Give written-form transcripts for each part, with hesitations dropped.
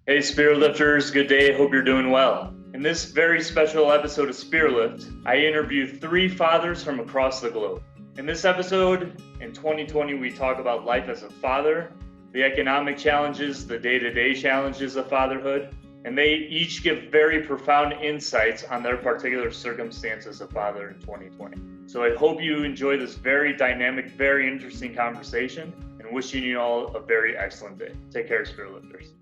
Hey, Spirit Lifters, good day. Hope you're doing well. In this very special episode of Spirit Lift, I interview three fathers from across the globe. In this episode, in 2020, we talk about life as a father, the economic challenges, the day-to-day challenges of fatherhood, and they each give very profound insights on their particular circumstances of father in 2020. So I hope you enjoy this very dynamic, very interesting conversation, and wishing you all a very excellent day. Take care, Spirit Lifters.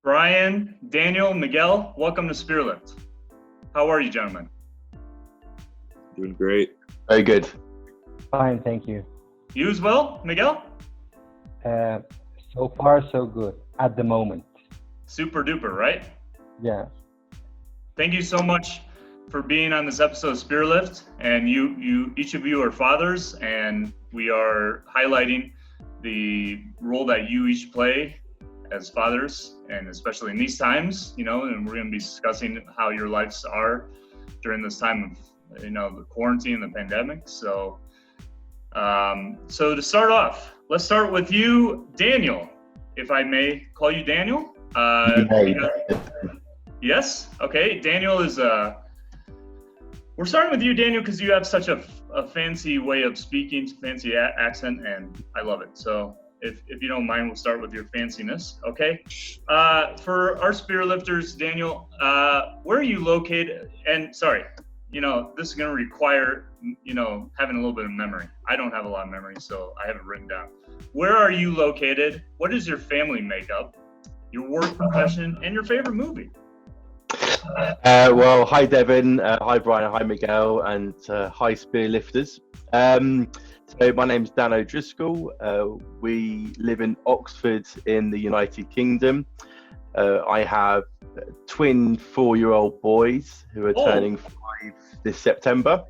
Brian, Daniel, Miguel, welcome to Spirit Lift. How are you, gentlemen? Doing great. Very good. Fine, thank you. You as well, Miguel? So far, so good at the moment. Super duper, right? Yeah. Thank you so much for being on this episode of Spirit Lift. And each of you are fathers, and we are highlighting the role that you each play as fathers, and especially in these times, and we're going to be discussing how your lives are during this time of, the quarantine, the pandemic. So to start off, let's start with you, Daniel, if I may call you Daniel. Yes? Okay. Daniel is, we're starting with you, Daniel, because you have such a fancy way of speaking, fancy accent, and I love it. So if you don't mind, we'll start with your fanciness, okay? For our Spirit Lifters, Daniel, where are you located? And sorry, this is gonna require, having a little bit of memory. I don't have a lot of memory, so I have it written down. Where are you located? What is your family makeup, your work profession, and your favorite movie? Well, hi Devin, hi Brian, hi Miguel, and hi Spear Lifters. So my name's Dan O'Driscoll. We live in Oxford in the United Kingdom. I have twin 4-year-old boys who are turning 5 this September.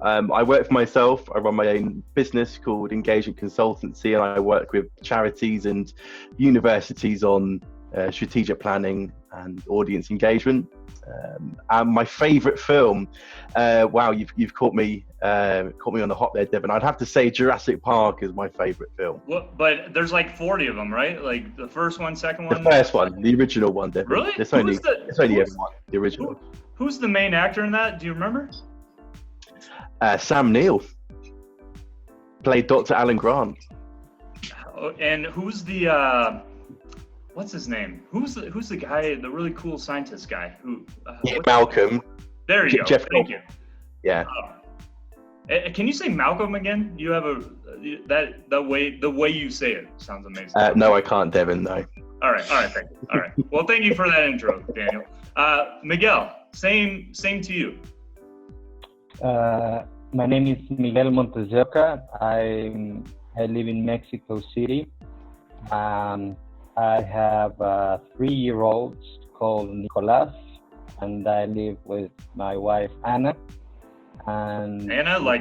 I work for myself. I run my own business called Engagement Consultancy, and I work with charities and universities on strategic planning and audience engagement. And my favourite film, wow, you've caught me on the hop there, Devin. I'd have to say Jurassic Park is my favourite film. Well, but there's like 40 of them, right? Like the first one, second one? The first one, the original one, Devin. Really? It's only everyone, the original. Who's the main actor in that? Do you remember? Sam Neill played Dr. Alan Grant. And who's the what's his name? Who's the guy, the really cool scientist guy who? Malcolm. There you go. Jeff Thank you. Yeah. Can you say Malcolm again? You have the way you say it sounds amazing. No, I can't, Devin. No. All right. Thank you. All right. Well, thank you for that intro, Daniel. Miguel, same to you. My name is Miguel Montes de Oca. I live in Mexico City. I have 3-year-olds called Nicolas, and I live with my wife Anna. And Anna, like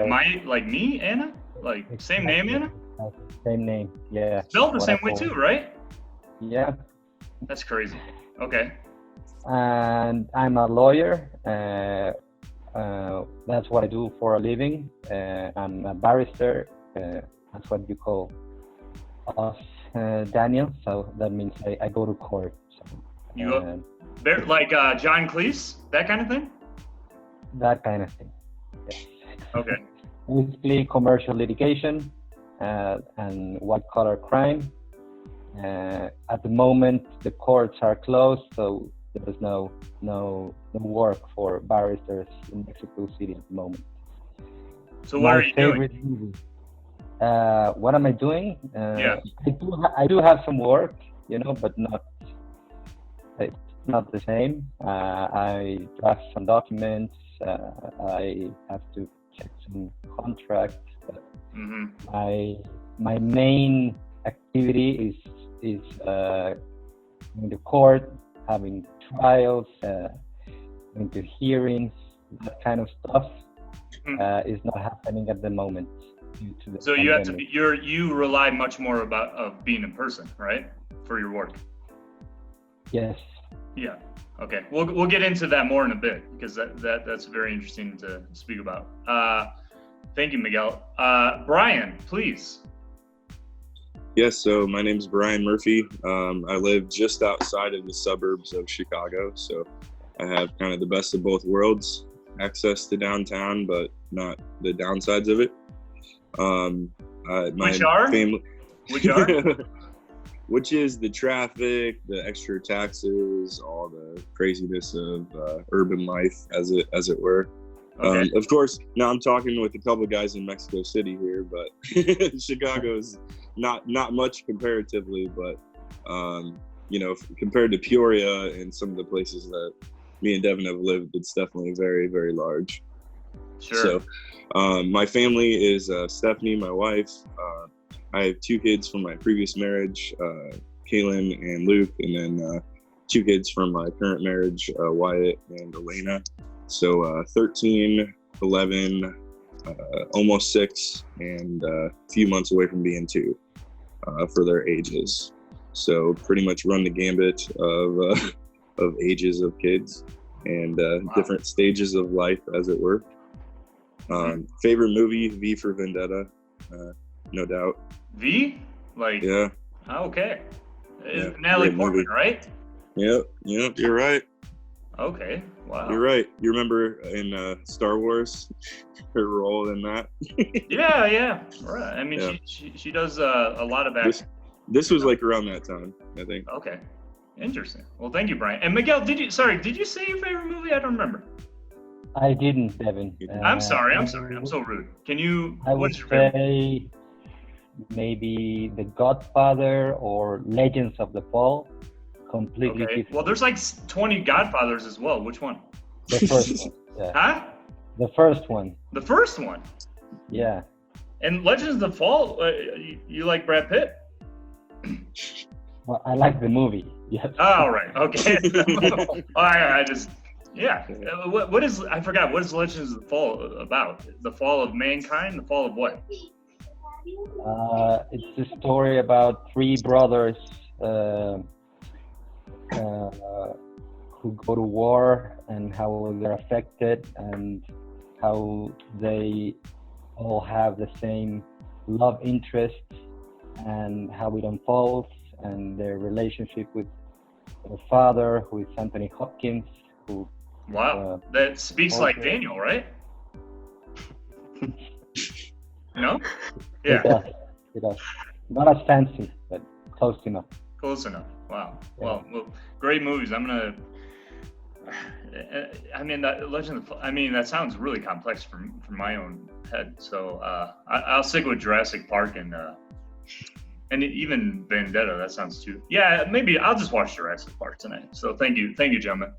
me, Anna, like same name, Anna. Same name, yeah. Spelled the same way too, right? Yeah. That's crazy. Okay. And I'm a lawyer. That's what I do for a living. I'm a barrister. That's what you call us, Daniel. So that means I go to court. So, you go like John Cleese, that kind of thing? That kind of thing, yes. Okay. Basically commercial litigation and white-collar crime. At the moment, the courts are closed, so there's no work for barristers in Mexico City at the moment. So what are you doing? Movie. What am I doing? Yeah. I do have some work, but it's not the same. I draft some documents. I have to check some contracts. But my main activity is in the court, having trials, going to hearings, that kind of stuff. Is not happening at the moment due to the So you have to be, you rely much more of being in person, right, for your work? Yes. Yeah. Okay, we'll get into that more in a bit because that's very interesting to speak about. Thank you, Miguel. Brian, please. Yes, so my name's Brian Murphy. I live just outside of the suburbs of Chicago, so I have kind of the best of both worlds, access to downtown, but not the downsides of it. Which are? Which is the traffic, the extra taxes, all the craziness of urban life, as it were. Okay. Of course, now I'm talking with a couple guys in Mexico City here, but Chicago's not much comparatively, but compared to Peoria and some of the places that me and Devin have lived, it's definitely very, very large. Sure. So my family is Stephanie, my wife. I have 2 kids from my previous marriage, Kaylin and Luke, and then 2 kids from my current marriage, Wyatt and Elena. So 13, 11, almost 6, and a few months away from being 2 for their ages. So pretty much run the gambit of ages of kids and different stages of life, as it were. Favorite movie, V for Vendetta, no doubt. V? Like? Yeah. Oh, okay. Yeah, Natalie great Portman, movie. right? Yep, you're right. Okay. Wow. You're right. You remember in Star Wars, her role in that? Yeah. Right. I mean, Yeah. she does a lot of acting. This was like around that time, I think. Okay. Interesting. Well, thank you, Brian. And Miguel, did you say your favorite movie? I don't remember. I didn't, Devin. I'm sorry. I'm so rude. Can you? I What would is your favorite? say maybe The Godfather or Legends of the Fall. Completely Okay. different. Well, there's like 20 Godfathers as well. Which one? The first one. Yeah. Huh? The first one. The first one. Yeah. And Legends of the Fall. You like Brad Pitt? Well, I like the movie. Yes. Oh, right. Okay. I just. Yeah. What is? I forgot. What is Legends of the Fall about? The fall of mankind. The fall of what? It's a story about 3 brothers who go to war and how they're affected and how they all have the same love interests and how it unfolds and their relationship with their father, who is Anthony Hopkins, who Wow. That speaks like Daniel, right? No? Yeah. It does. Not as fancy, but close enough. Close enough. Wow. Yeah. Well, great movies. I mean, that sounds really complex from my own head. So I'll stick with Jurassic Park and even Vendetta. That sounds too. Yeah, maybe I'll just watch Jurassic Park tonight. So thank you, gentlemen.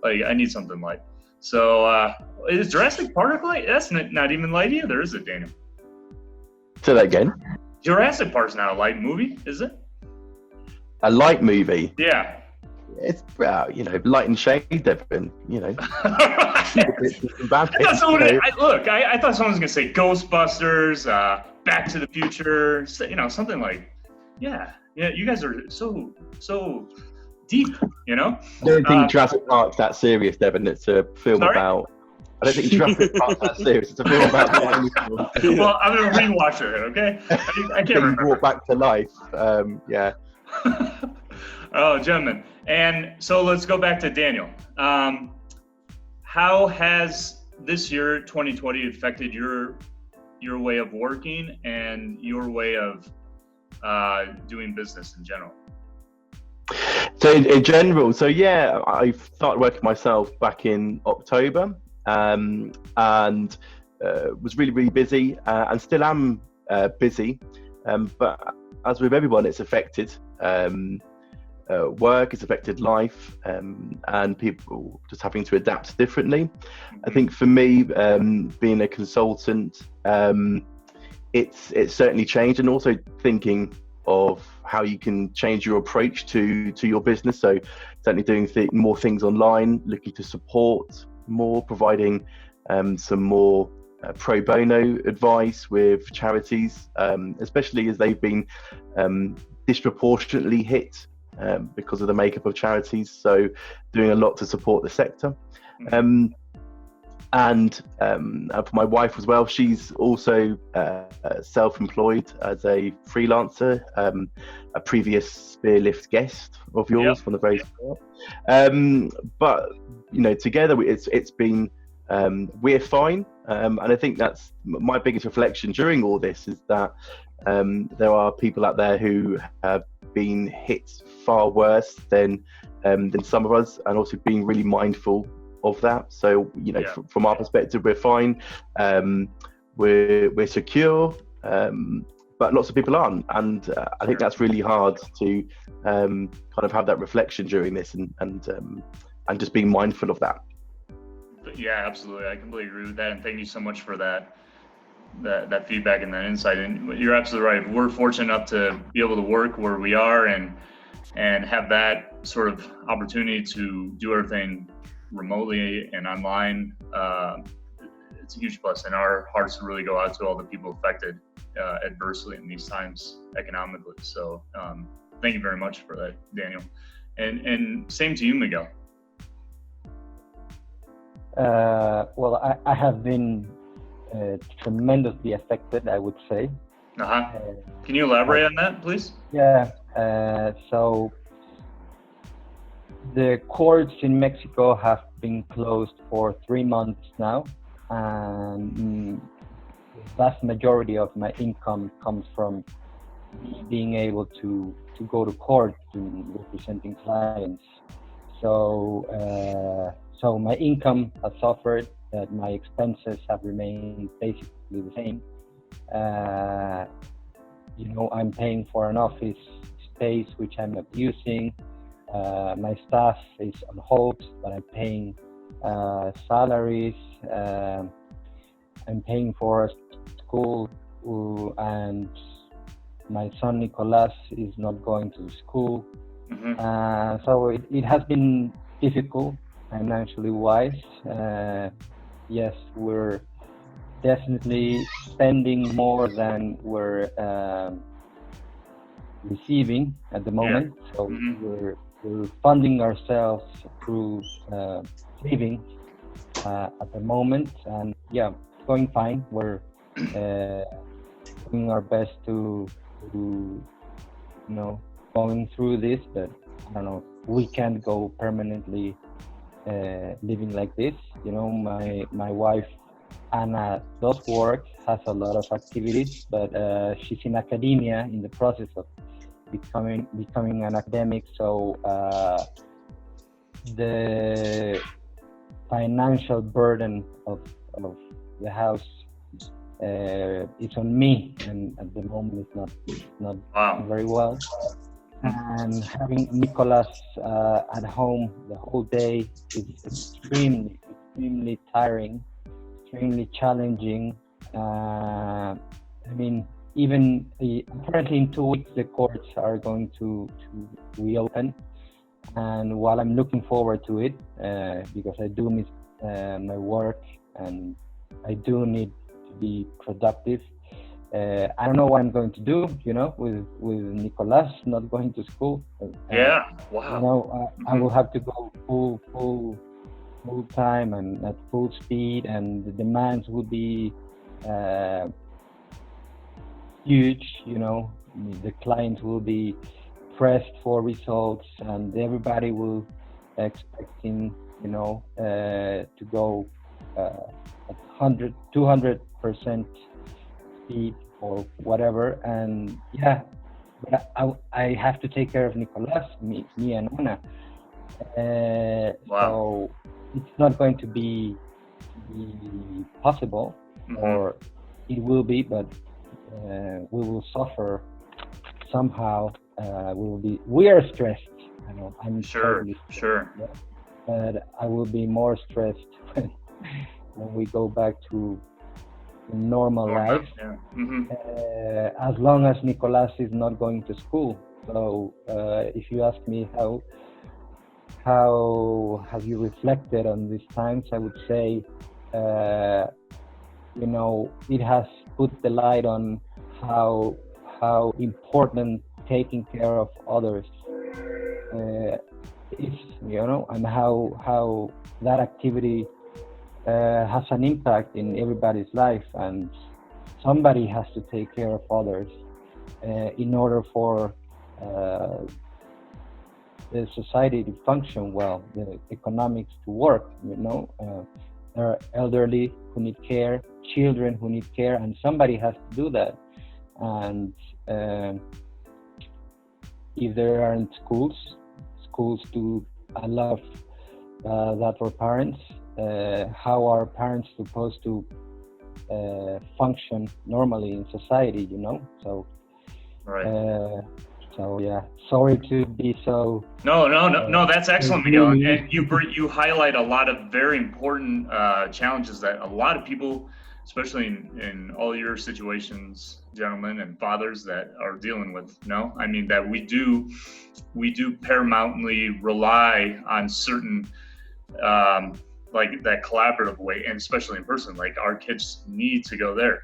Like, I need something light. So is Jurassic Park light? That's not even light either, is it, Daniel? Say that again. Jurassic Park's not a light movie, is it? A light movie. Yeah. It's light and shade, Devin. I thought someone was gonna say Ghostbusters, Back to the Future, something like, yeah. You guys are so deep, I don't think Jurassic Park's that serious, Devin. It's a film Sorry? about. I don't think Jurassic Park's that serious. It's a film about dinosaurs. Well, I'm gonna rewatch it. Okay, I can't remember. Brought back to life. Yeah. Oh, gentlemen, and so let's go back to Daniel. How has this year, 2020, affected your way of working and your way of doing business in general? So in general, I started working myself back in October, and was really, really busy, and still am busy. But as with everyone, it's affected work, it's affected life, and people just having to adapt differently. I think for me, being a consultant, it's certainly changed, and also thinking of how you can change your approach to your business. So certainly doing more things online, looking to support more, providing some more pro bono advice with charities, especially as they've been disproportionately hit because of the makeup of charities. So doing a lot to support the sector. And for my wife as well, she's also self-employed as a freelancer, a previous Spearlift guest of yours from the very start. But together it's been we're fine, and I think that's my biggest reflection during all this is that there are people out there who have been hit far worse than some of us, and also being really mindful of that. So from our perspective, we're fine, we're secure, but lots of people aren't, and I think that's really hard to kind of have that reflection during this, and just being mindful of that. Yeah, absolutely. I completely agree with that, and thank you so much for that feedback and that insight. And you're absolutely right. We're fortunate enough to be able to work where we are and have that sort of opportunity to do everything remotely and online. It's a huge plus, and our hearts really go out to all the people affected adversely in these times economically. So thank you very much for that, Daniel. And same to you, Miguel. Well, I have been tremendously affected, I would say. Can you elaborate on that, please? Yeah. So the courts in Mexico have been closed for 3 months now, and the vast majority of my income comes from me being able to go to court and representing clients. So my income has suffered, but my expenses have remained basically the same. I'm paying for an office space which I'm not using. My staff is on hold, but I'm paying salaries. I'm paying for school, and my son Nicolas is not going to school. So it has been difficult financially wise. Yes, we're definitely spending more than we're receiving at the moment. So we're funding ourselves through savings at the moment, and it's going fine. We're doing our best to going through this, but I don't know, we can't go permanently living like this. My wife Anna does work, has a lot of activities, but she's in academia, in the process of becoming an academic. So the financial burden of the house is on me, and at the moment it's not very well. And having Nicolas at home the whole day is extremely tiring, extremely challenging. Even apparently in 2 weeks the courts are going to reopen, and while I'm looking forward to it, because I do miss my work and I do need to be productive. I don't know what I'm going to do, with Nicolas not going to school. I will have to go full time and at full speed, and the demands will be huge. The clients will be pressed for results, and everybody will expecting to go at 200% speed or whatever. And but I have to take care of Nicolas, me and Anna. So it's not going to be possible, or it will be, but we will suffer somehow. We are stressed. I know, I'm totally stressed, sure. But I will be more stressed when we go back to normal life. As long as Nicolas is not going to school. So if you ask me how have you reflected on these times, I would say it has put the light on how important taking care of others is, and how that activity has an impact in everybody's life, and somebody has to take care of others in order for the society to function well, the economics to work. There are elderly who need care, children who need care, and somebody has to do that. And if there aren't schools do a lot of that for parents, how are parents supposed to function normally in society, So, right. So yeah, sorry to be so. No. That's excellent, Miguel. And you highlight a lot of very important challenges that a lot of people, especially in all your situations, gentlemen and fathers, that are dealing with. No, I mean that we do paramountly rely on certain like that collaborative way, and especially in person. Like our kids need to go there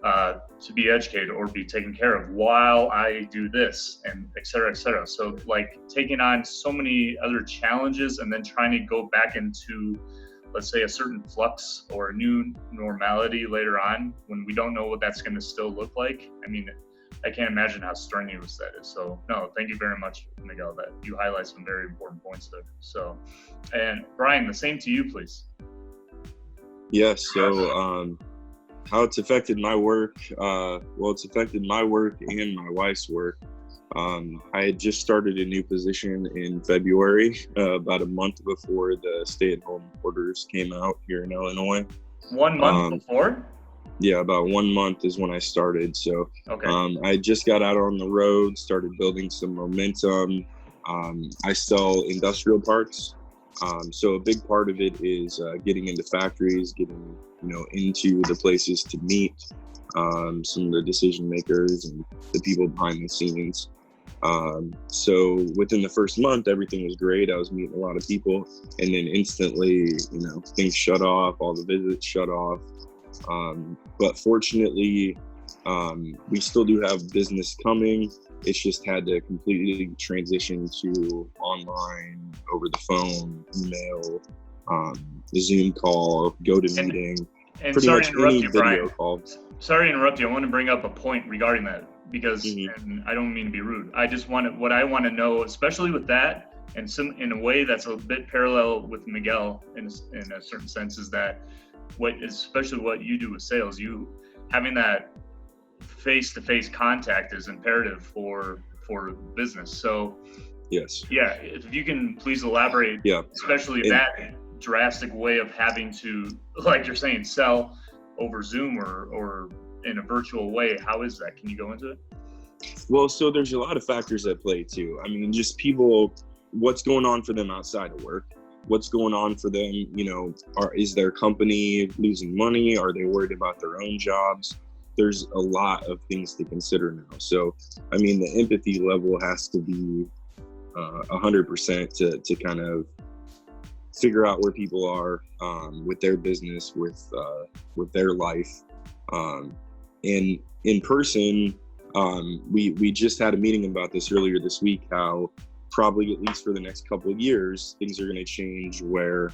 to be educated or be taken care of while I do this, and et cetera, et cetera. So like taking on so many other challenges and then trying to go back into, let's say, a certain flux or a new normality later on when we don't know what that's going to still look like. I mean, I can't imagine how strenuous that is. So no, thank you very much, Miguel, that you highlight some very important points there. So, and Brian, the same to you, please. Yes. So, how it's affected my work. Well, it's affected my work and my wife's work. I had just started a new position in February, about a month before the stay-at-home orders came out here in Illinois. 1 month before? Yeah, about 1 month is when I started. So okay. I just got out on the road, started building some momentum. I sell industrial parts. So a big part of it is getting into factories, getting into the places to meet some of the decision makers and the people behind the scenes. So within the first month, everything was great. I was meeting a lot of people, and then instantly, things shut off, all the visits shut off. But fortunately, we still do have business coming. It's just had to completely transition to online, over the phone, email, Zoom call, GoToMeeting. And pretty sorry much to interrupt any you, video Brian. call. Sorry to interrupt you. I want to bring up a point regarding that because and I don't mean to be rude. I just what I want to know, especially with that, and in a way that's a bit parallel with Miguel in a certain sense, is that especially what you do with sales, you having that face-to-face contact is imperative for business. So yes, yeah, if you can please elaborate, especially that drastic way of having to, like you're saying, sell over Zoom or in a virtual way. How is that? Can you go into it? Well, so there's a lot of factors at play too. I mean, just people, what's going on for them outside of work? What's going on for them? Is their company losing money? Are they worried about their own jobs? There's a lot of things to consider now. So, I mean, the empathy level has to be 100% to kind of figure out where people are with their business, with their life. And in person, we just had a meeting about this earlier this week, how probably at least for the next couple of years, things are going to change where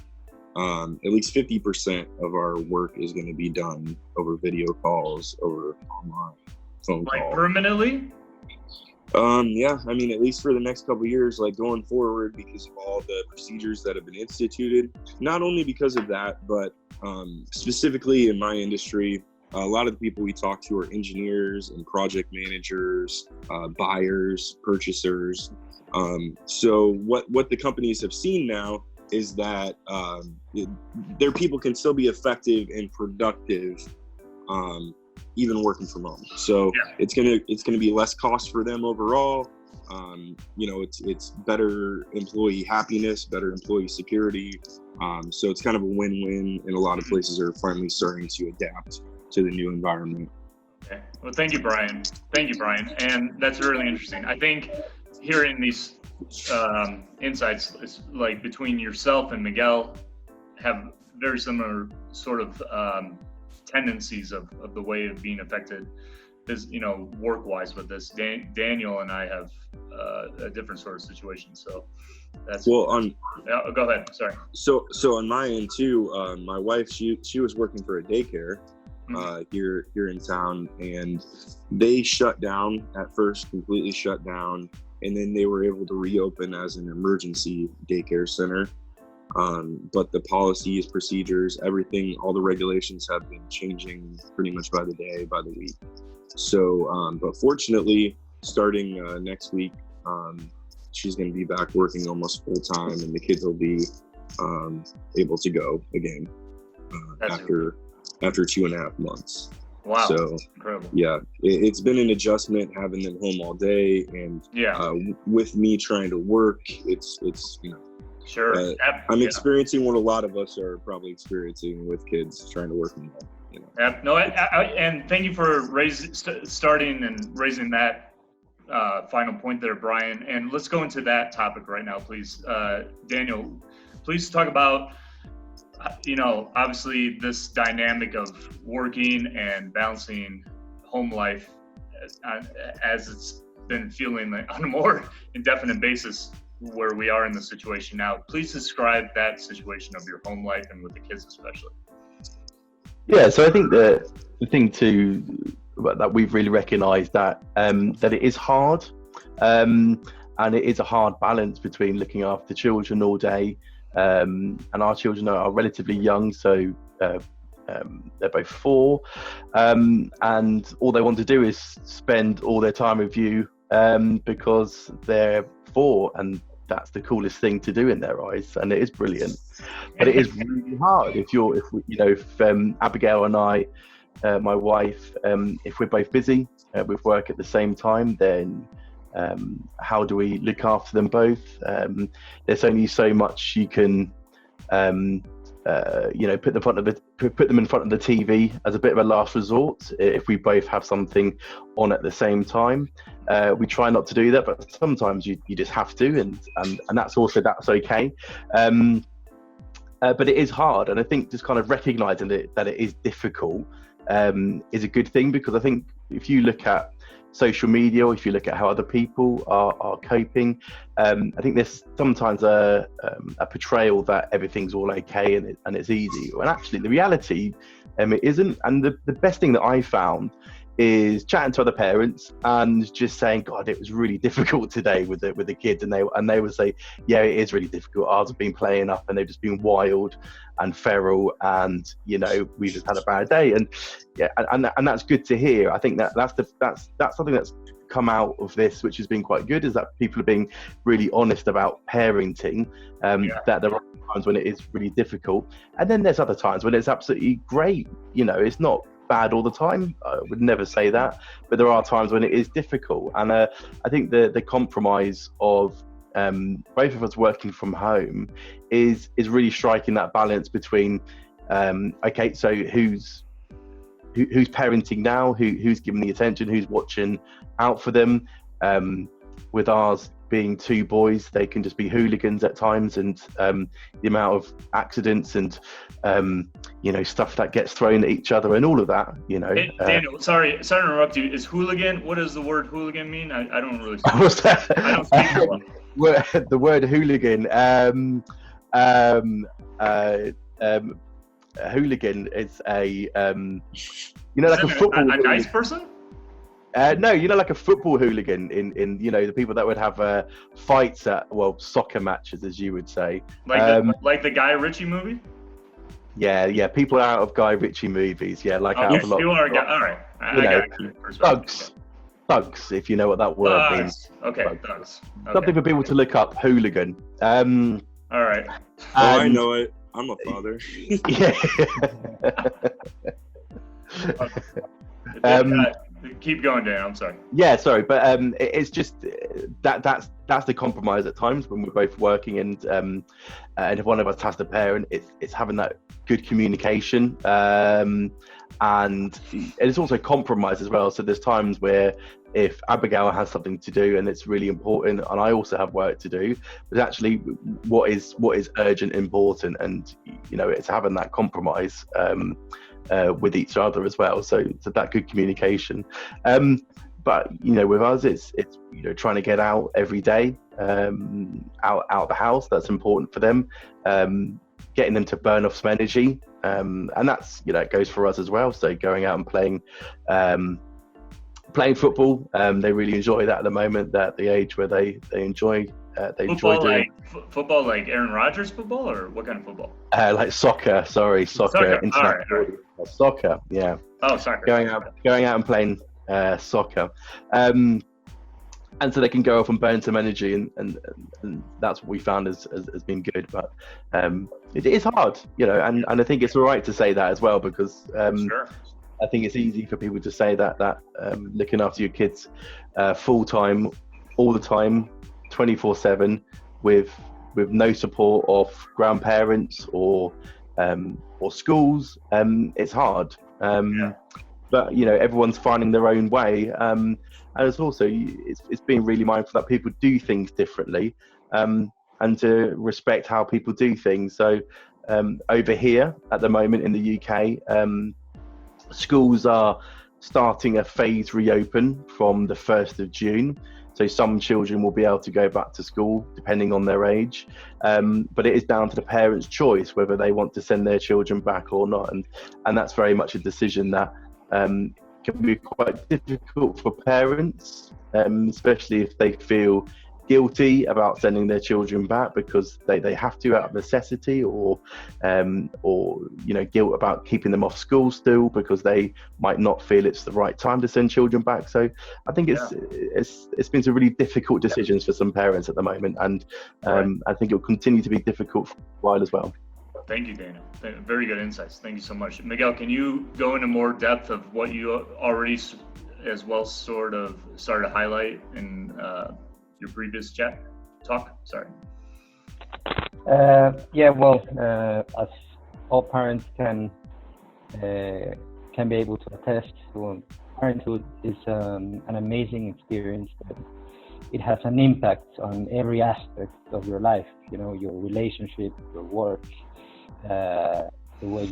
at least 50% of our work is going to be done over video calls, over online phone calls. Like permanently? Yeah, I mean, at least for the next couple of years, like going forward, because of all the procedures that have been instituted, not only because of that, but specifically in my industry, a lot of the people we talk to are engineers and project managers, buyers, purchasers. So what the companies have seen now is that their people can still be effective and productive, even working from home. So it's gonna be less cost for them overall. It's better employee happiness, better employee security. So it's kind of a win-win, and a lot of places are finally starting to adapt to the new environment. Okay. Well, thank you, Brian. And that's really interesting. I think hearing these insights, is like between yourself and Miguel, have very similar sort of tendencies of the way of being affected work wise with this. Daniel and I have a different sort of situation. So that's Well, go ahead. Sorry. So on my end too, my wife, she was working for a daycare here in town, and they shut down at first, completely shut down, and then they were able to reopen as an emergency daycare center. But the policies, procedures, everything, all the regulations have been changing pretty much by the day, by the week. So, but fortunately, starting next week, she's going to be back working almost full time, and the kids will be able to go again after 2.5 months. Wow. So incredible. Yeah, it's been an adjustment having them home all day, and with me trying to work, it's Sure. I'm experiencing what a lot of us are probably experiencing with kids trying to work from home. No, and thank you for starting and raising that final point there, Brian. And let's go into that topic right now, please. Daniel, please talk about, obviously this dynamic of working and balancing home life as it's been feeling like on a more indefinite basis where we are in the situation now. Please describe that situation of your home life and with the kids especially. Yeah, so I think the thing that we've really recognised that it is hard, and it is a hard balance between looking after children all day, and our children are relatively young, so they're both 4, and all they want to do is spend all their time with you because they're 4, and that's the coolest thing to do in their eyes, and it is brilliant. But it is really hard if Abigail and I, my wife, if we're both busy with work at the same time, then how do we look after them both? There's only so much you can put them in front of the TV as a bit of a last resort if we both have something on at the same time. We try not to do that, but sometimes you just have to, and that's okay. But it is hard, and I think just kind of recognizing that it is difficult is a good thing, because I think if you look at social media, or if you look at how other people are coping, I think there's sometimes a portrayal that everything's all okay and it's easy, and actually the reality it isn't. And the best thing that I found is chatting to other parents and just saying, God, it was really difficult today with the kids, and they would say, yeah, it is really difficult. Ours have been playing up and they've just been wild and feral, and we just had a bad day. And and that's good to hear. I think that's something that's come out of this, which has been quite good, is that people are being really honest about parenting, that there are times when it is really difficult, and then there's other times when it's absolutely great. It's not bad all the time, I would never say that, but there are times when it is difficult. And I think the compromise of both of us working from home is really striking that balance between okay, so who's parenting now, who's giving the attention, who's watching out for them. With ours being 2 boys, they can just be hooligans at times, and the amount of accidents and stuff that gets thrown at each other and all of that. Hey, Daniel, sorry to interrupt you. Is hooligan? What does the word hooligan mean? I don't really. I don't speak the word hooligan. A hooligan is a like a football. A nice person? No, like a football hooligan in the people that would have fights at soccer matches, as you would say. Like the Guy Ritchie movie? Yeah, people out of Guy Ritchie movies. Yeah, like out of a lot. All right. I got you. Thugs, if you know what that word means. Okay, thugs. Okay. Something for people to look up. Hooligan. All right. I know it. I'm a father. Yeah. Keep going, Dan. I'm sorry. Yeah, sorry, but it's just that's the compromise at times when we're both working, and if one of us has to parent, it's having that good communication, and it's also compromise as well. So there's times where if Abigail has something to do and it's really important, and I also have work to do, but actually what is urgent, important, and it's having that compromise. with each other as well. So that good communication. But with us, it's trying to get out every day, out the house. That's important for them. Getting them to burn off some energy, and that's it goes for us as well. So going out and playing football, they really enjoy that at the moment. They're at the age where they enjoy football, doing football like Aaron Rodgers football, or what kind of football? Like soccer. Sorry, soccer. All right. Soccer. Yeah. Oh, soccer. Going out and playing soccer, and so they can go off and burn some energy, and that's what we found has been good. But it is hard, and I think it's all right to say that as well, because Sure. I think it's easy for people to say that looking after your kids full time, all the time, 24/7, with no support of grandparents or schools, it's hard. But everyone's finding their own way, and it's also it's being really mindful that people do things differently, and to respect how people do things. So over here at the moment in the UK, schools are starting a phased reopen from the 1st of June. So some children will be able to go back to school depending on their age, but it is down to the parents' choice whether they want to send their children back or not, and that's very much a decision that can be quite difficult for parents, especially if they feel guilty about sending their children back because they have to out of necessity, or guilt about keeping them off school still because they might not feel it's the right time to send children back. So I think it's been some really difficult decisions for some parents at the moment, and I think it will continue to be difficult for a while as well. Thank you, Daniel. Very good insights. Thank you so much. Miguel, can you go into more depth of what you already as well sort of started to highlight in your previous talk? Sorry. As all parents can be able to attest to, parenthood is an amazing experience, but it has an impact on every aspect of your life. Your relationship, your work, the way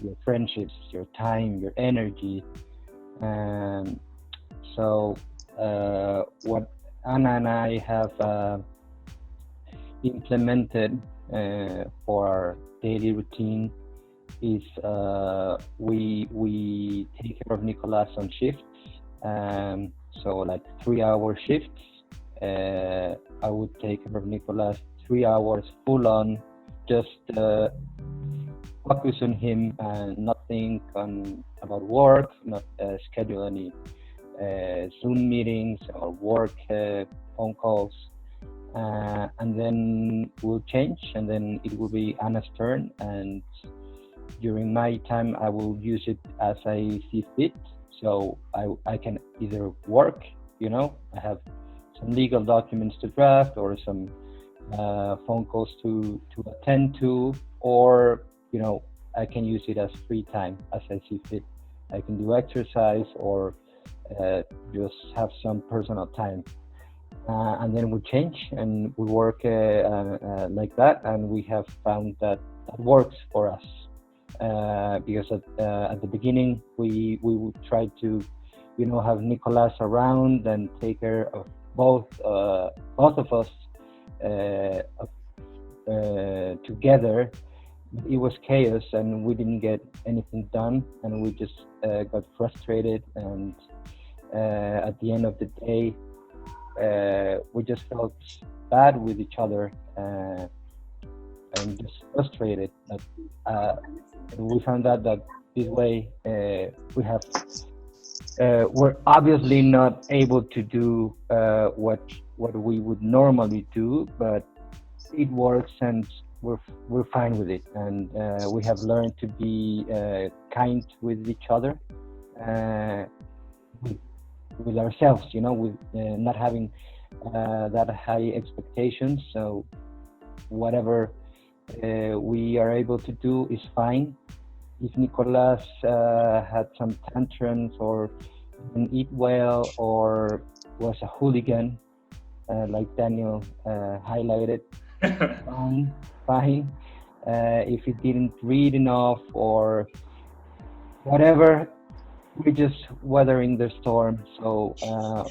your friendships, your time, your energy. So what Anna and I have implemented for our daily routine is we take care of Nicolas on shifts, so like 3-hour shifts. I would take care of Nicolas 3 hours full on, just focus on him and not think about work, not schedule any Zoom meetings or work phone calls, and then we'll change, and then it will be Anna's turn, and during my time I will use it as I see fit. So I can either work, I have some legal documents to draft or some phone calls to attend to, or I can use it as free time as I see fit. I can do exercise or just have some personal time, and then we change and we work like that, and we have found that works for us, because at the beginning we would try to have Nicolas around and take care of both of us together. It was chaos and we didn't get anything done, and we just got frustrated, and at the end of the day we just felt bad with each other and just frustrated. We found out that this way we're obviously not able to do what we would normally do, but it works and we're fine with it, and we have learned to be kind with each other, with ourselves, with not having that high expectations. So whatever we are able to do is fine. If Nicolas had some tantrums or didn't eat well or was a hooligan, like Daniel highlighted, fine. If he didn't read enough or whatever, we're just weathering the storm. So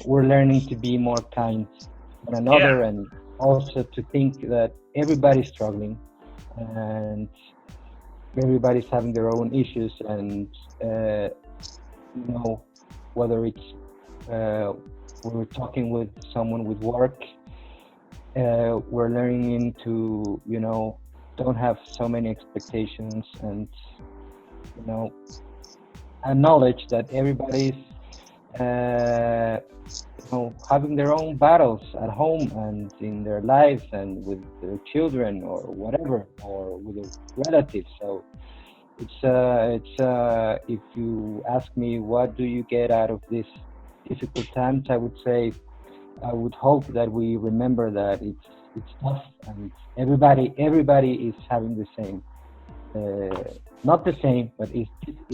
we're learning to be more kind to one another, Yeah. and also to think that everybody's struggling and everybody's having their own issues, and whether it's we're talking with someone with work, we're learning to don't have so many expectations, and acknowledge that everybody's having their own battles at home and in their lives and with their children or whatever, or with their relatives. So it's if you ask me what do you get out of this difficult times, I would say I would hope that we remember that it's tough, and everybody is having the same, not the same, but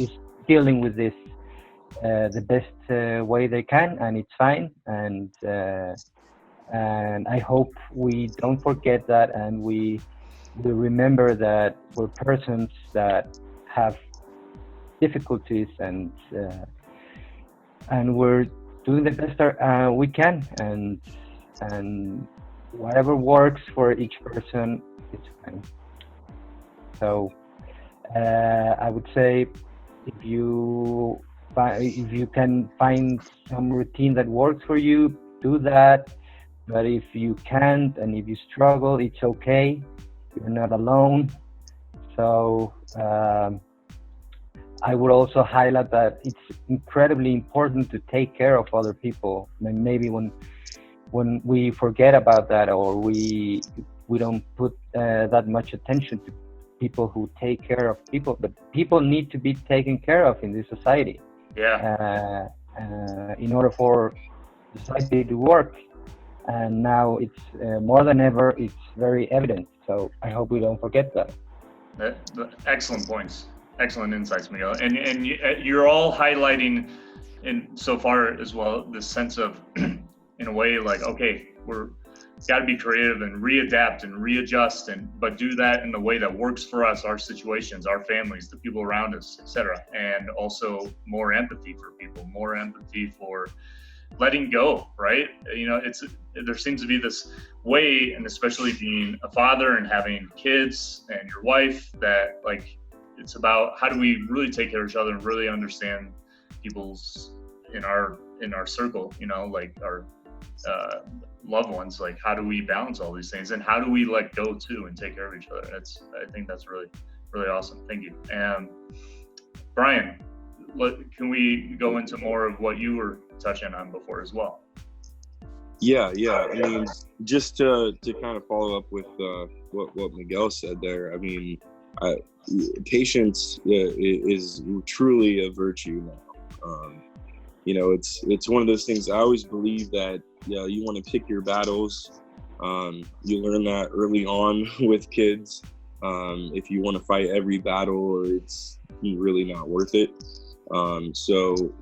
is dealing with this the best way they can, and it's fine. And I hope we don't forget that, and we remember that we're persons that have difficulties, and we're doing the best we can, and whatever works for each person, it's fine. So I would say if you can find some routine that works for you, do that. But if you can't, and if you struggle, it's okay. You're not alone. So I would also highlight that it's incredibly important to take care of other people. And maybe when we forget about that, or we don't put that much attention to people who take care of people, but people need to be taken care of in this society. Yeah. In order for society to work, and now it's more than ever, it's very evident. So I hope we don't forget that. Excellent points, excellent insights, Miguel. And you're all highlighting, in so far as well, this sense of, in a way, like, okay, we're got to be creative and readapt and readjust, but do that in the way that works for us, our situations, our families, the people around us, etc. And also more empathy for people, more empathy for letting go, right? There seems to be this way, and especially being a father and having kids and your wife, that like it's about how do we really take care of each other and really understand people's in our circle, like our loved ones. Like, how do we balance all these things, and how do we let go too and take care of each other? I think that's really, really awesome. Thank you. Brian, can we go into more of what you were touching on before as well? Yeah. I mean, just to kind of follow up with what Miguel said there. I mean, patience is truly a virtue now. It's one of those things. I always believe that you want to pick your battles. You learn that early on with kids. If you want to fight every battle, it's really not worth it. So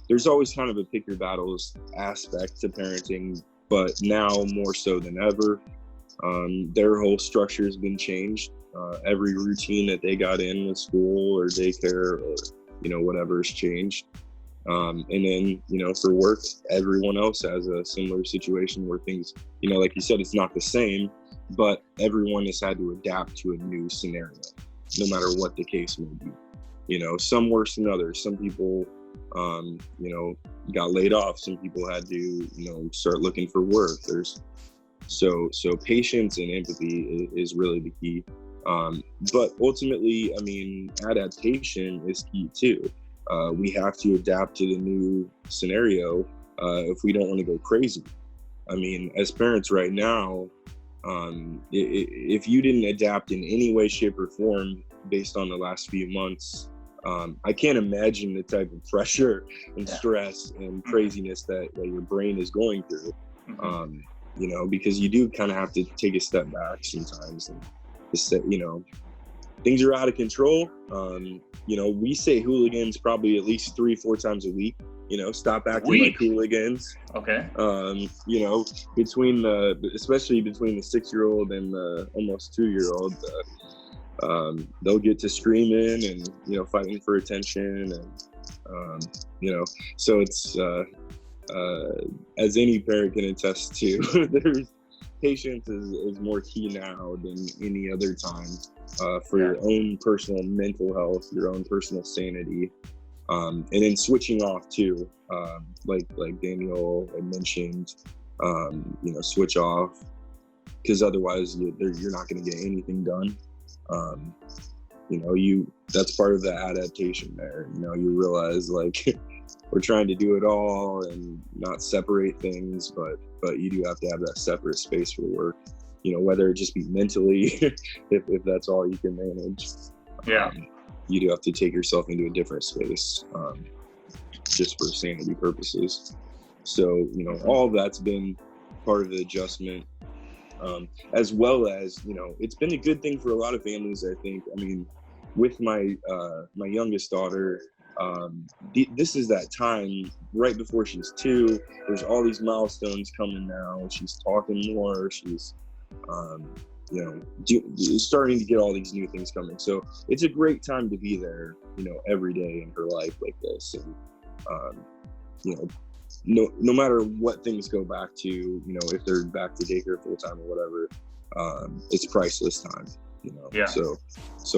there's always kind of a pick your battles aspect to parenting, but now more so than ever. Their whole structure has been changed. Every routine that they got in with school or daycare or whatever has changed. And then, for work, everyone else has a similar situation where things, like you said, it's not the same, but everyone has had to adapt to a new scenario, no matter what the case may be. Some worse than others. Some people, got laid off. Some people had to, start looking for work. So patience and empathy is really the key. But ultimately, I mean, adaptation is key too. We have to adapt to the new scenario if we don't want to go crazy. I mean, as parents right now, if you didn't adapt in any way, shape, or form based on the last few months, I can't imagine the type of pressure and stress and craziness that your brain is going through. Because you do kind of have to take a step back sometimes and just say, things are out of control. We say hooligans probably at least 3-4 times a week. Stop acting like hooligans. Okay. Especially between the 6-year-old and the almost 2-year-old, they'll get to screaming and, you know, fighting for attention. And, you know, so it's, as any parent can attest to, there's patience is more key now than any other time, for your own personal mental health, your own personal sanity. And then switching off too, like Daniel had mentioned, you know, switch off, because otherwise you're not going to get anything done. You know, that's part of the adaptation there. You know, you realize like we're trying to do it all and not separate things, but you do have to have that separate space for work. You know, whether it just be mentally, if that's all you can manage. Yeah. You do have to take yourself into a different space, just for sanity purposes. So, you know, all of that's been part of the adjustment, as well as, you know, it's been a good thing for a lot of families, I think. I mean, with my youngest daughter, this is that time right before she's 2. There's all these milestones coming now. She's talking more. She's, you know, starting to get all these new things coming. So it's a great time to be there, you know, every day in her life like this. And, you know, no matter what things go back to, you know, if they're back to daycare full time or whatever, it's priceless time, you know? Yeah. So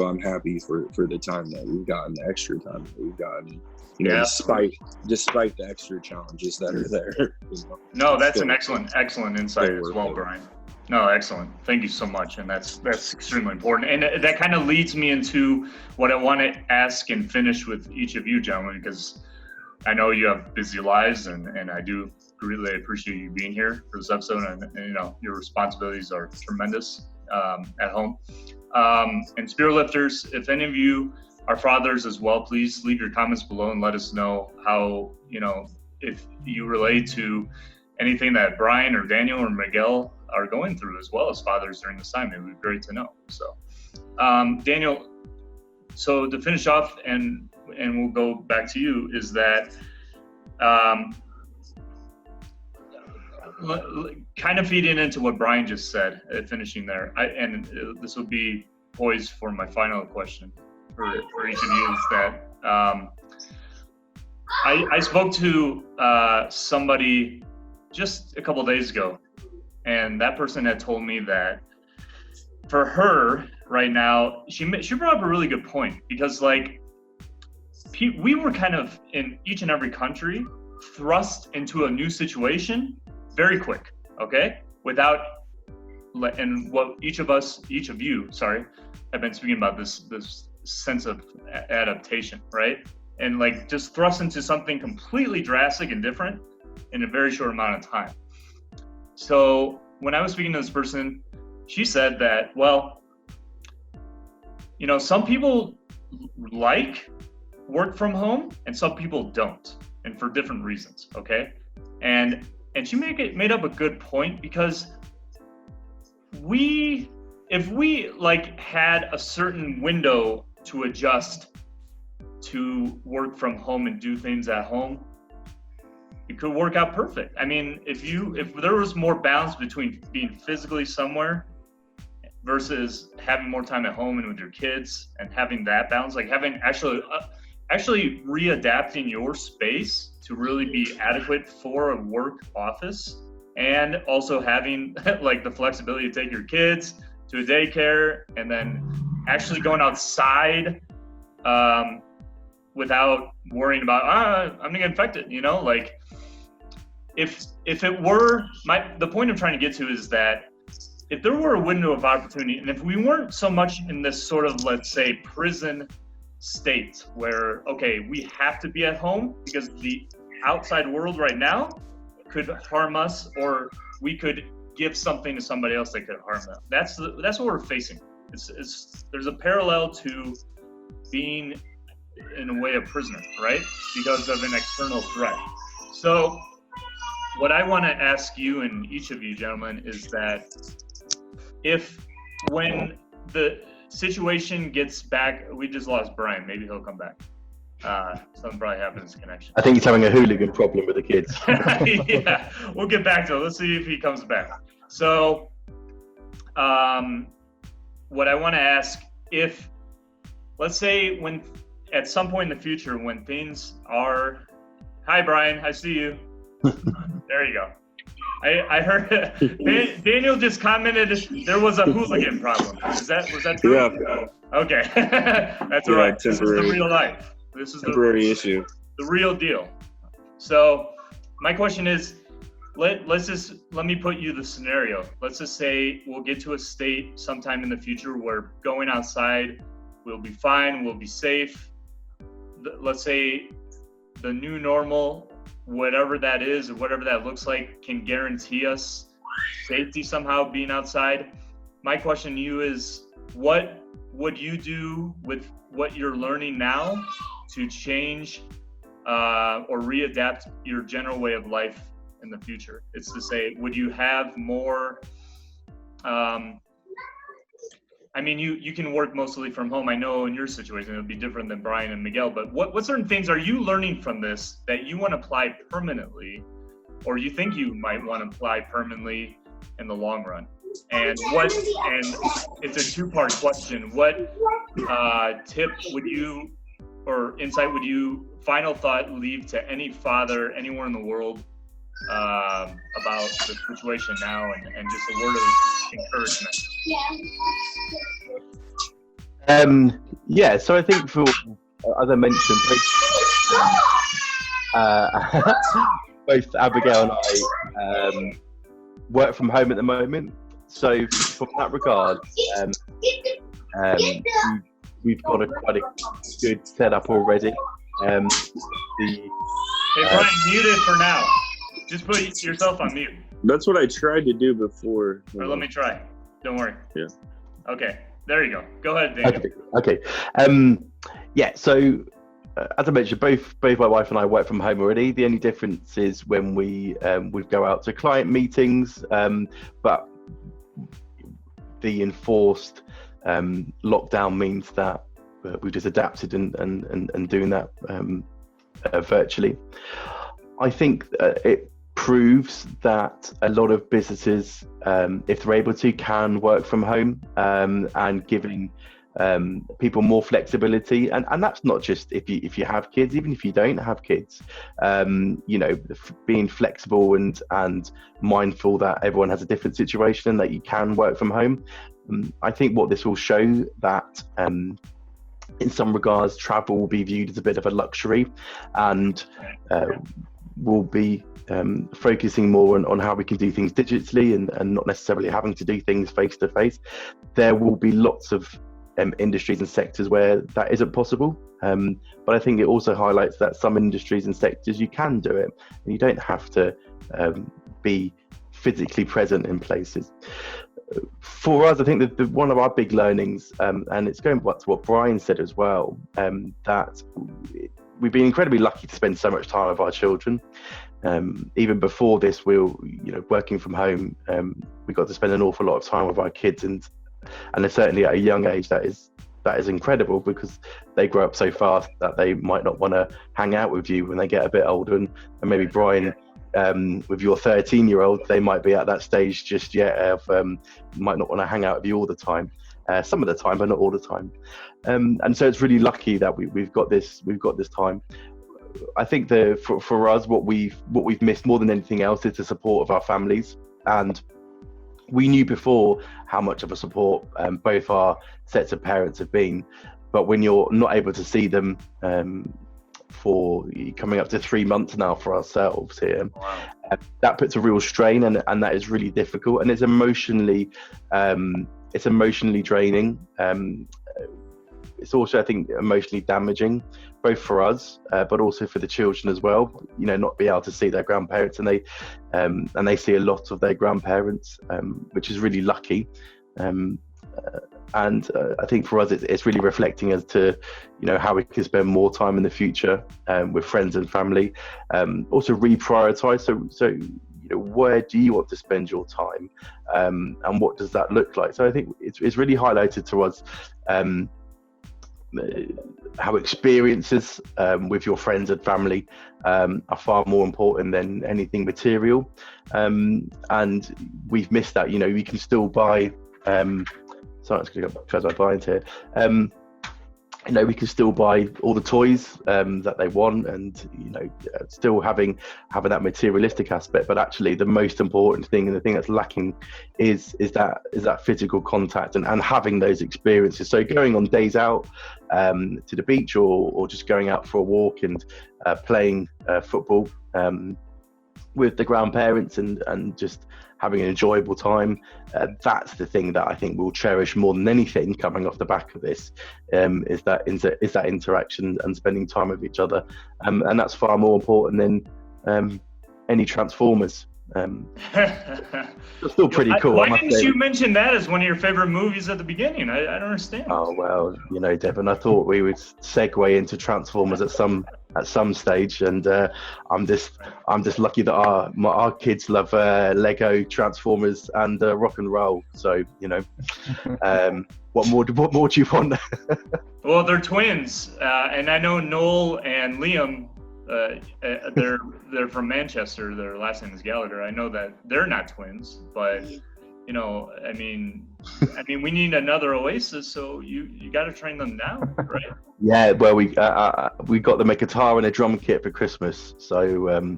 I'm happy for the time that we've gotten, the extra time that we've gotten, you know, despite the extra challenges that are there. You know? No, that's an excellent insight as well, it. Brian. No, excellent. Thank you so much. And that's extremely important. And that kind of leads me into what I want to ask and finish with each of you, gentlemen, because I know you have busy lives, and I do really appreciate you being here for this episode. And you know, your responsibilities are tremendous at home. And Spirit Lifters, if any of you are fathers as well, please leave your comments below and let us know how, you know, if you relate to anything that Brian or Daniel or Miguel are going through as well as fathers during this time. It would be great to know. So, Daniel, so to finish off, and we'll go back to you, is that kind of feeding into what Brian just said, finishing there, this will be poised for my final question for each of you, is that I spoke to somebody just a couple of days ago, and that person had told me that for her right now, she brought up a really good point, because like we were kind of in each and every country thrust into a new situation very quick, okay? And what each of you, have been speaking about this sense of adaptation, right? And like just thrust into something completely drastic and different in a very short amount of time. So when I was speaking to this person, she said that, well, you know, some people like work from home and some people don't, and for different reasons, okay? And she made up a good point, because if we like had a certain window to adjust to work from home and do things at home, it could work out perfect. I mean, if there was more balance between being physically somewhere versus having more time at home and with your kids, and having that balance, like having actually readapting your space to really be adequate for a work office, and also having like the flexibility to take your kids to a daycare, and then actually going outside without worrying about I'm gonna get infected, you know? Like if it were, the point I'm trying to get to is that if there were a window of opportunity, and if we weren't so much in this sort of, let's say, prison state where, okay, we have to be at home because the outside world right now could harm us, or we could give something to somebody else that could harm them. That's what we're facing. There's a parallel to being in a way a prisoner, right? Because of an external threat. So what I want to ask you, and each of you gentlemen, is that when the situation gets back, we just lost Brian, maybe he'll come back. Something probably happened in his connection. I think he's having a hooligan problem with the kids. Yeah, we'll get back to it. Let's see if he comes back. So what I want to ask if, let's say, when at some point in the future, when things are, hi Brian, I see you. There you go. I heard Daniel just commented there was a hooligan problem. Was that true? Yeah. Okay, that's all right. This is the real life. This is temporary issue. The real deal. So my question is, let me put you the scenario. Let's just say we'll get to a state sometime in the future where going outside will be fine, we'll be safe. Let's say the new normal, whatever that is or whatever that looks like, can guarantee us safety somehow being outside. My question to you is, what would you do with what you're learning now to change or readapt your general way of life in the future? It's to say, would you have more, I mean, you can work mostly from home. I know in your situation it'll be different than Brian and Miguel, but what certain things are you learning from this that you want to apply permanently, or you think you might want to apply permanently in the long run? And it's a two-part question. What tip would you, or insight would you, final thought, leave to any father, anyone in the world about the situation now, and just a word of encouragement? So I think, for, as I mentioned, both Abigail and I work from home at the moment. So from that regard, we've got quite a good setup already. Hey Brian, mute it for now. Just put yourself on mute. That's what I tried to do before. Or let me try. Don't worry. Yeah. Okay. There you go. Go ahead, Daniel. Okay. So as I mentioned, both my wife and I work from home already. The only difference is when we go out to client meetings, but the enforced lockdown means that we've just adapted and doing that virtually. I think it proves that a lot of businesses, if they're able to, can work from home, and giving people more flexibility, and that's not just if you have kids, even if you don't have kids, being flexible and mindful that everyone has a different situation and that you can work from home. I think what this will show that in some regards travel will be viewed as a bit of a luxury, and we'll be focusing more on how we can do things digitally and not necessarily having to do things face to face. There will be lots of industries and sectors where that isn't possible, but I think it also highlights that some industries and sectors you can do it, and you don't have to be physically present in places. For us, I think that one of our big learnings, and it's going back to what Brian said as well, that we've been incredibly lucky to spend so much time with our children. Even before this, working from home, we got to spend an awful lot of time with our kids, and certainly at a young age, that is incredible, because they grow up so fast that they might not want to hang out with you when they get a bit older, and maybe Brian, with your 13-year-old, they might be at that stage just yet of might not want to hang out with you all the time, some of the time, but not all the time, and so it's really lucky that we've got this time. I think for us, what we've missed more than anything else is the support of our families, and we knew before how much of a support both our sets of parents have been, but when you're not able to see them for coming up to 3 months now for ourselves here, that puts a real strain, and that is really difficult, and it's emotionally draining. It's also, I think, emotionally damaging, both for us, but also for the children as well. Not be able to see their grandparents, and they see a lot of their grandparents, which is really lucky. And I think for us, it's really reflecting as to, how we can spend more time in the future with friends and family. Also reprioritize. So where do you want to spend your time, and what does that look like? So I think it's really highlighted to us how experiences with your friends and family are far more important than anything material, and we've missed that. We can still buy Sorry, I'm going to close my blinds here. We can still buy all the toys that they want, and still having that materialistic aspect. But actually, the most important thing, and the thing that's lacking, is that physical contact and having those experiences. So going on days out to the beach, or just going out for a walk and playing football with the grandparents and just having an enjoyable time. That's the thing that I think we'll cherish more than anything coming off the back of this, is that interaction and spending time with each other. And that's far more important than any Transformers. It's still pretty cool. Why didn't you mention that as one of your favorite movies at the beginning? I don't understand. Oh, well, Devin, I thought we would segue into Transformers at some stage, and I'm just lucky that our kids love Lego, Transformers, and rock and roll. So what more do you want? Well, they're twins, and I know Noel and Liam. They're from Manchester. Their last name is Gallagher. I know that they're not twins, but I mean, we need another Oasis, so you got to train them now, right? Yeah, well, we got them a guitar and a drum kit for Christmas, so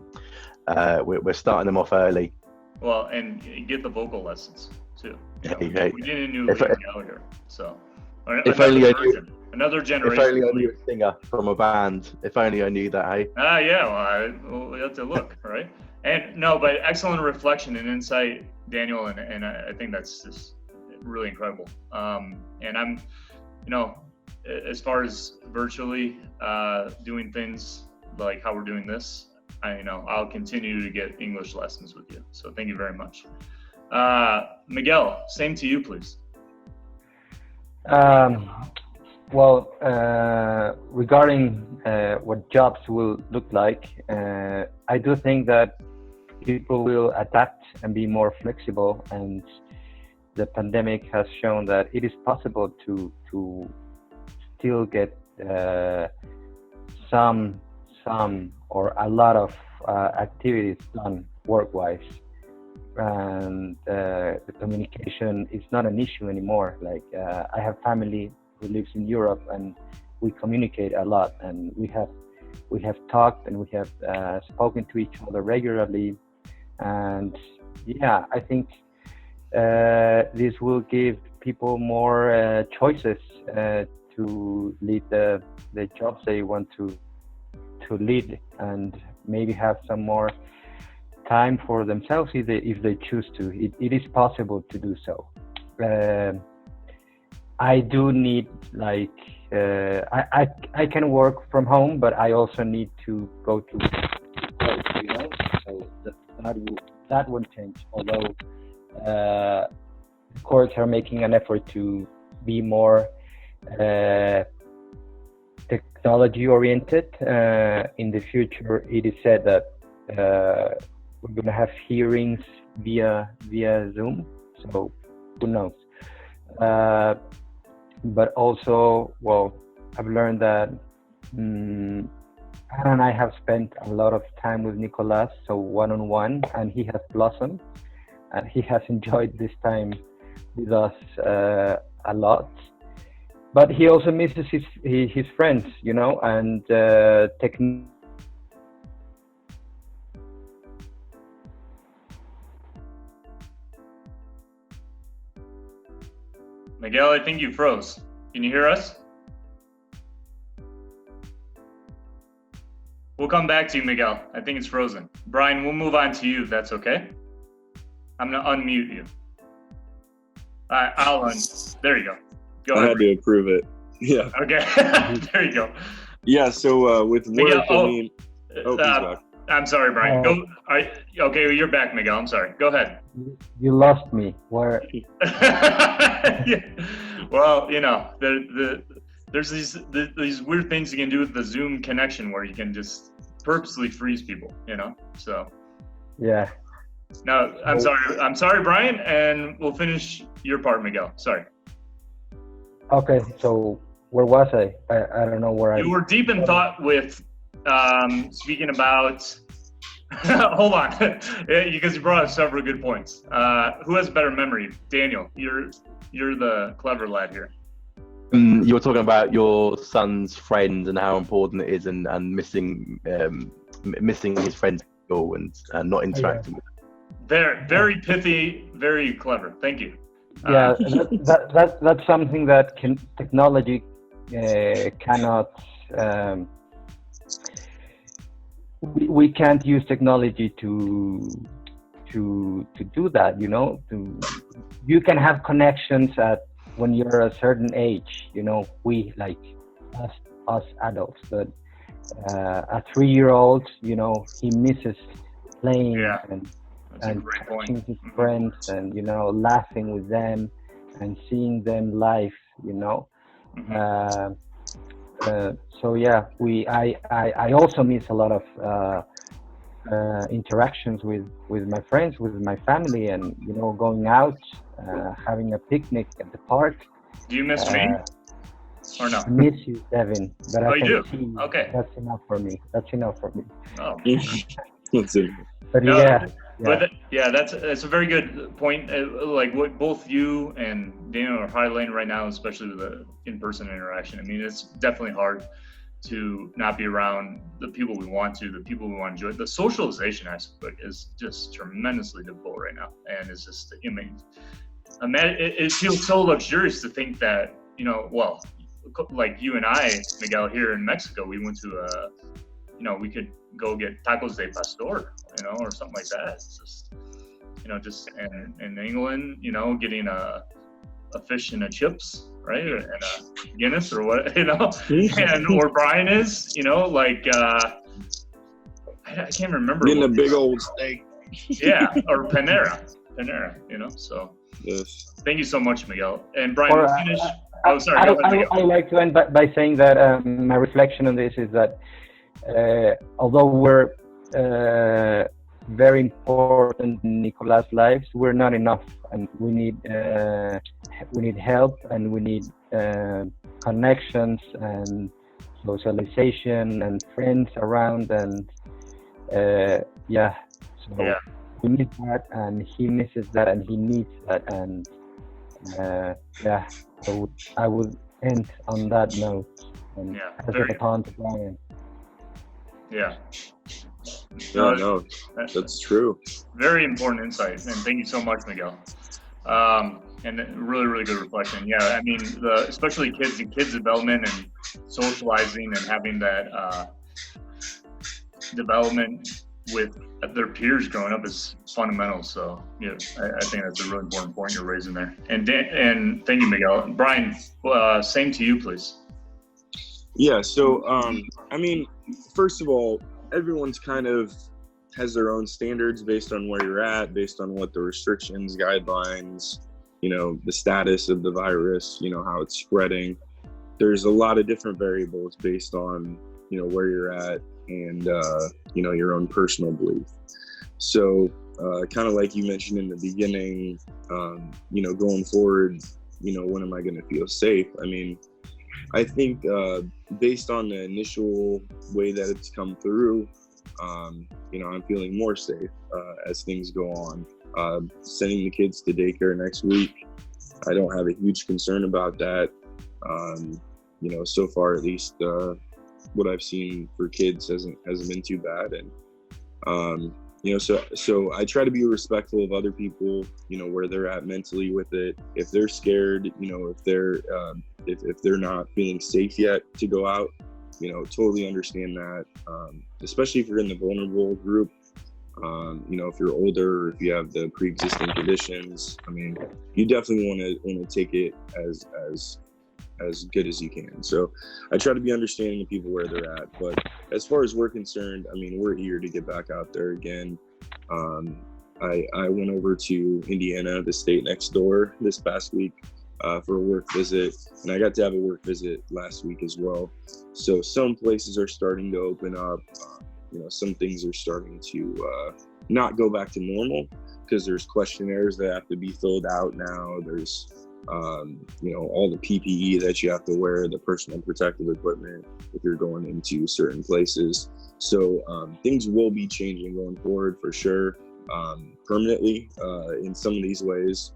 we're starting them off early. Well, and get the vocal lessons too. Hey. We didn't know Liam Gallagher, so another generation. If only I knew a singer from a band. If only I knew that, hey? Yeah, well, we have to look, right? And no, but excellent reflection and insight, Daniel, and I think that's just really incredible. And I'm, as far as virtually doing things like how we're doing this, I'll continue to get English lessons with you. So thank you very much. Miguel, same to you, please. Well, regarding what jobs will look like, I do think that people will adapt and be more flexible, and the pandemic has shown that it is possible to still get some or a lot of activities done work-wise, and the communication is not an issue anymore. Like I have family who lives in Europe, and we communicate a lot, and we have talked and we have spoken to each other regularly, and yeah, I think this will give people more choices to lead the jobs they want to lead, and maybe have some more time for themselves if they choose to. It is possible to do so. I do need I can work from home, but I also need to go to work, so that won't change. Although courts are making an effort to be more technology oriented. In the future, it is said that we're going to have hearings via Zoom, so who knows. But also, well, I've learned that Anna and I have spent a lot of time with Nicolas, so one-on-one, and he has blossomed, and he has enjoyed this time with us a lot. But he also misses his friends, and Miguel, I think you froze. Can you hear us? We'll come back to you, Miguel. I think it's frozen. Brian, we'll move on to you if that's okay. I'm gonna unmute you. There you go. Go ahead. I had to approve it. Yeah. Okay. There you go. Yeah. So with work, Miguel, he's back. I'm sorry, Brian. Okay, you're back, Miguel. I'm sorry. Go ahead. You lost me. Where? Yeah. Well, there's these weird things you can do with the Zoom connection where you can just purposely freeze people, So. Yeah. No, I'm sorry, Brian, and we'll finish your part, Miguel. Sorry. Okay, so where was I? I don't know where You were deep in thought with speaking about Hold on, because you brought up several good points. Who has better memory? Daniel, you're the clever lad here. You were talking about your son's friend and how important it is, and missing his friends at school and not interacting with them. Very pithy, very clever. Thank you. Yeah, that's something that technology cannot. We can't use technology to do that. You know, you can have connections when you're a certain age. You know, we like us adults, but a 3-year-old, you know, he misses playing and catching his friends and, you know, laughing with them and seeing them live, you know. So yeah, I also miss a lot of interactions with my friends, with my family, and, you know, going out, having a picnic at the park. Do you miss me or no? I miss you, Devin, but I you can do? see Okay. that's enough for me. Oh. That's it. But No, yeah. But that's a very good point. Like what both you and Daniel are highlighting right now, especially with the in-person interaction. I mean, it's definitely hard to not be around the people we want to enjoy. The socialization aspect is just tremendously difficult right now, and it's just, I mean, it feels so luxurious to think that, you know, well, like you and I, Miguel, here in Mexico, we went to you know, we could go get tacos de pastor, you know, or something like that. It's just, you know, just in England, you know, getting a fish and a chips, right, and a Guinness or what, you know, and or Brian is, you know, like I can't remember. Getting a big old steak. Yeah, or Panera, you know. So yes. Thank you so much, Miguel. And Brian, finish. Oh, sorry. I like to end by saying that my reflection on this is that although we're very important in Nicolas' lives, we're not enough, and we need help, and we need connections and socialization and friends around, and so we miss that, and he misses that, and he needs that, and so I would end on that note and pass it on to Brian. Yeah. No, that's true. Very important insight, and thank you so much, Miguel. And really, really good reflection. Yeah, I mean, especially kids and kids development and socializing and having that development with their peers growing up is fundamental. So yeah, I think that's a really important point you're raising there. And thank you, Miguel. Brian, same to you, please. Yeah. So I mean, first of all, everyone's kind of has their own standards based on where you're at, based on what the restrictions, guidelines, you know, the status of the virus, you know, how it's spreading. There's a lot of different variables based on, you know, where you're at and, you know, your own personal belief. So kind of like you mentioned in the beginning, you know, going forward, you know, when am I going to feel safe? I mean, I think based on the initial way that it's come through, you know, I'm feeling more safe as things go on. Sending the kids to daycare next week, I don't have a huge concern about that. You know, so far at least, what I've seen for kids hasn't been too bad, and you know, so I try to be respectful of other people, you know, where they're at mentally with it. If they're scared, you know, if they're not feeling safe yet to go out, you know, totally understand that. Especially if you're in the vulnerable group, you know, if you're older, or if you have the pre-existing conditions, I mean, you definitely want to take it as good as you can. So I try to be understanding of people where they're at. But as far as we're concerned, I mean, we're eager to get back out there again. I went over to Indiana, the state next door, this past week for a work visit, and I got to have a work visit last week as well. So some places are starting to open up. You know, some things are starting to not go back to normal because there's questionnaires that have to be filled out now. There's all the PPE that you have to wear, the personal protective equipment if you're going into certain places. So things will be changing going forward for sure, permanently in some of these ways.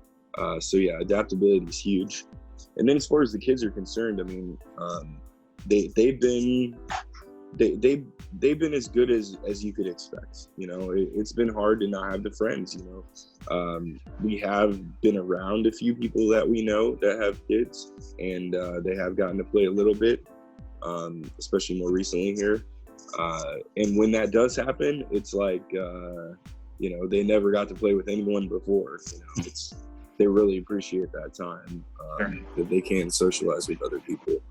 So yeah, adaptability is huge. And then as far as the kids are concerned, I mean, they've been as good as you could expect. It's been hard to not have the friends. We have been around a few people that we know that have kids, and they have gotten to play a little bit, especially more recently here. And when that does happen, it's like they never got to play with anyone before. They really appreciate that time, that they can socialize with other people.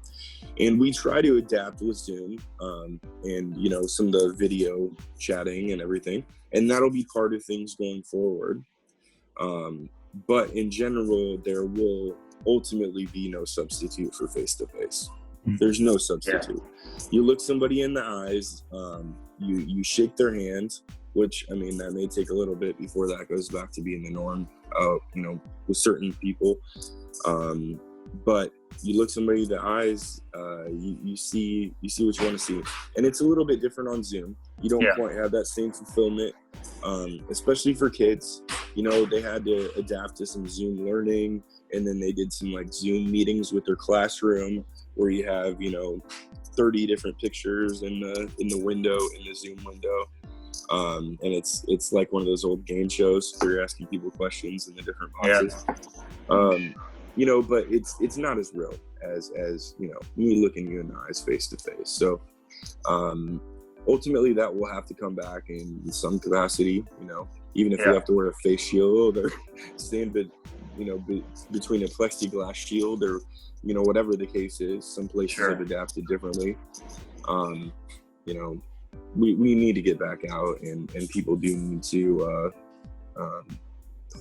And we try to adapt with Zoom, and some of the video chatting and everything, and that'll be part of things going forward. But in general, there will ultimately be no substitute for face-to-face. There's no substitute. You look somebody in the eyes, you shake their hand, which, I mean, that may take a little bit before that goes back to being the norm, with certain people. But you look somebody in the eyes, you see what you want to see. And it's a little bit different on Zoom. You don't quite have that same fulfillment, especially for kids. They had to adapt to some Zoom learning, and then they did some like Zoom meetings with their classroom where you have, 30 different pictures in the window, in the Zoom window. And it's like one of those old game shows where you're asking people questions in the different boxes. But it's not as real as me looking you in the eyes face to face. So ultimately that will have to come back in some capacity, even if you have to wear a face shield or stand between a plexiglass shield or whatever the case is. Some places have adapted differently. We need to get back out, and people do need to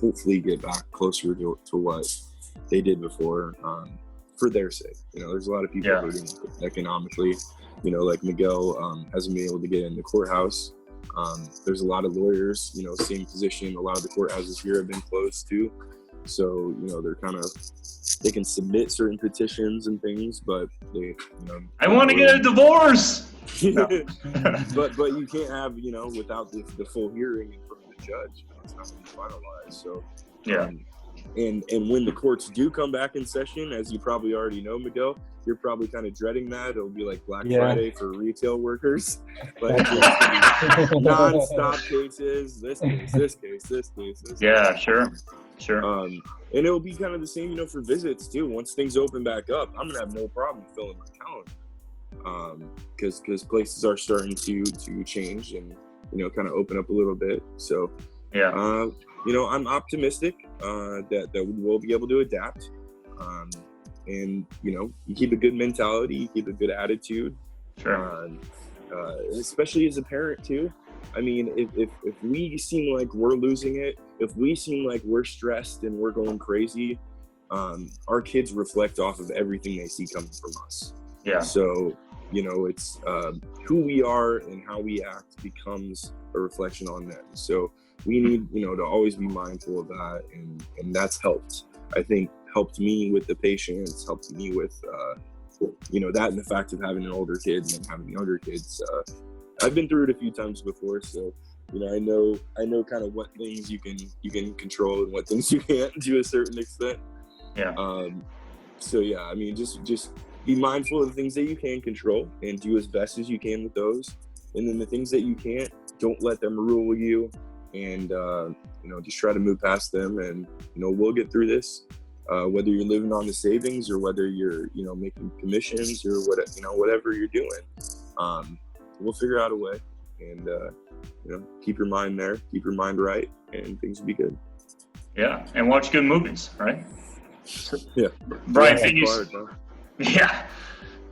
hopefully get back closer to what they did before, for their sake. There's a lot of people hurting economically. Like Miguel hasn't been able to get in the courthouse. There's a lot of lawyers, same position. A lot of the courthouses here have been closed too. So, they can submit certain petitions and things, but I want to get a divorce. but you can't have, without the full hearing in front of the judge. It's not going to be finalized. So, and when the courts do come back in session, as you probably already know, Miguel, you're probably kind of dreading that. It'll be like Black Friday for retail workers. Like non-stop cases, this case. Yeah, sure. And it'll be kind of the same, for visits too. Once things open back up, I'm gonna have no problem filling my calendar, because places are starting to change and kind of open up a little bit. So I'm optimistic that we will be able to adapt. And you keep a good mentality, you keep a good attitude, especially as a parent too. I mean, if we seem like we're losing it, if we seem like we're stressed and we're going crazy, our kids reflect off of everything they see coming from us. So it's who we are and how we act becomes a reflection on them. So we need to always be mindful of that, and that's helped. I think helped me with the patience, helped me with that, and the fact of having an older kid and then having younger kids. I've been through it a few times before, so I know kind of what things you can control and what things you can't to a certain extent. So I mean, just be mindful of the things that you can control and do as best as you can with those, and then the things that you can't, don't let them rule you, and just try to move past them, and we'll get through this. Whether you're living on the savings or whether you're making commissions or whatever you're doing, we'll figure out a way, and keep your mind there, keep your mind right, and things will be good. And watch good movies, right? Brian, thank you.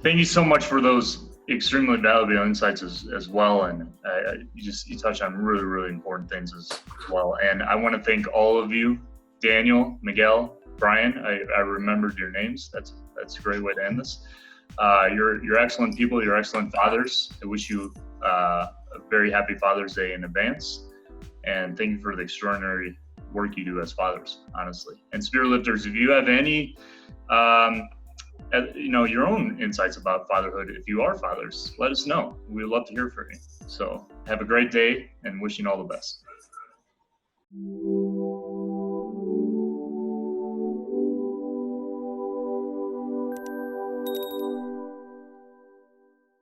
Thank you so much for those extremely valuable insights as well, and you touch on really, really important things as well. And I want to thank all of you, Daniel, Miguel, Brian. I remembered your names. That's a great way to end this. You're excellent people. You're excellent fathers. I wish you a very happy Father's Day in advance. And thank you for the extraordinary work you do as fathers, honestly. And Spirit Lifters, if you have any, your own insights about fatherhood, if you are fathers, let us know. We'd love to hear from you. So have a great day and wishing all the best.